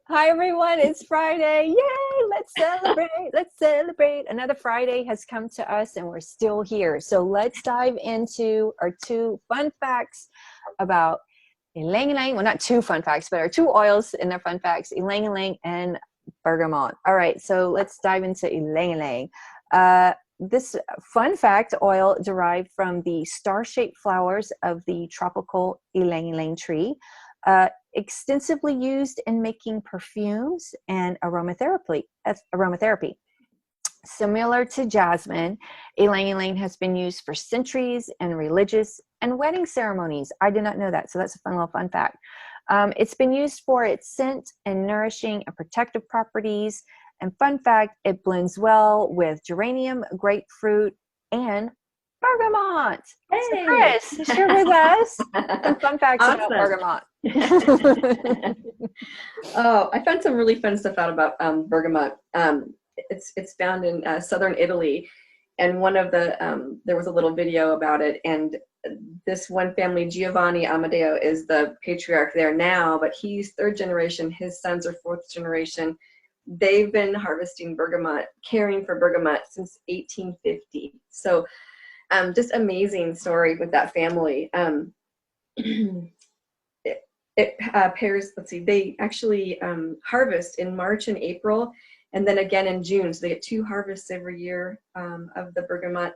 Hi everyone, it's Friday. Yay! Let's celebrate. Let's celebrate. Another Friday has come to us and we're still here. So let's dive into our two fun facts about Ylang Ylang. Well, not two fun facts, but our two oils in their fun facts, Ylang Ylang and Bergamot. All right, so let's dive into Ylang Ylang. This fun fact oil derived from the star-shaped flowers of the tropical Ylang Ylang tree, extensively used in making perfumes and aromatherapy. Similar to jasmine, Ylang Ylang has been used for centuries in religious and wedding ceremonies. I did not know that, so that's a fun little fun fact. It's been used for its scent and nourishing and protective properties. And fun fact, it blends well with geranium, grapefruit, and bergamot. Hey. So Chris, share with us some fun facts about bergamot. Oh, I found some really fun stuff out about bergamot. It's found in southern Italy, and one of the there was a little video about it, and this one family, Giovanni Amadeo, is the patriarch there now, but he's third generation. His sons are fourth generation. They've been harvesting bergamot, caring for bergamot since 1850. So just amazing story with that family. It pairs, let's see, they actually harvest in March and April, and then again in June. So they get two harvests every year of the bergamot.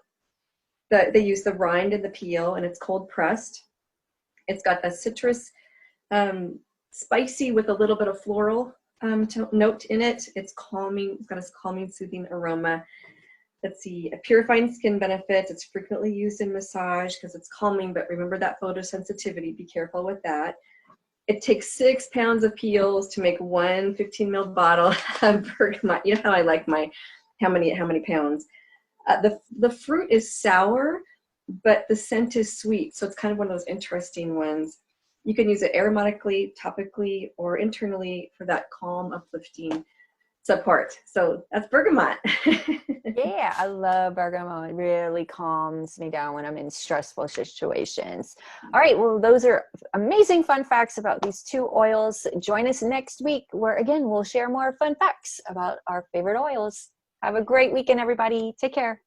They use the rind and the peel, and it's cold pressed. It's got a citrus, spicy with a little bit of floral note in it. It's calming. It's got a calming, soothing aroma. Let's see, a purifying skin benefit. It's frequently used in massage because it's calming, but remember that photosensitivity. Be careful with that. It takes 6 pounds of peels to make one 15 ml bottle of bergamot. You know how I like my how many pounds. The fruit is sour, but the scent is sweet. So it's kind of one of those interesting ones. You can use it aromatically, topically, or internally for that calm, uplifting support. So that's bergamot. Yeah, I love bergamot. It really calms me down when I'm in stressful situations. All right, well, those are amazing fun facts about these two oils. Join us next week where, again, we'll share more fun facts about our favorite oils. Have a great weekend, everybody. Take care.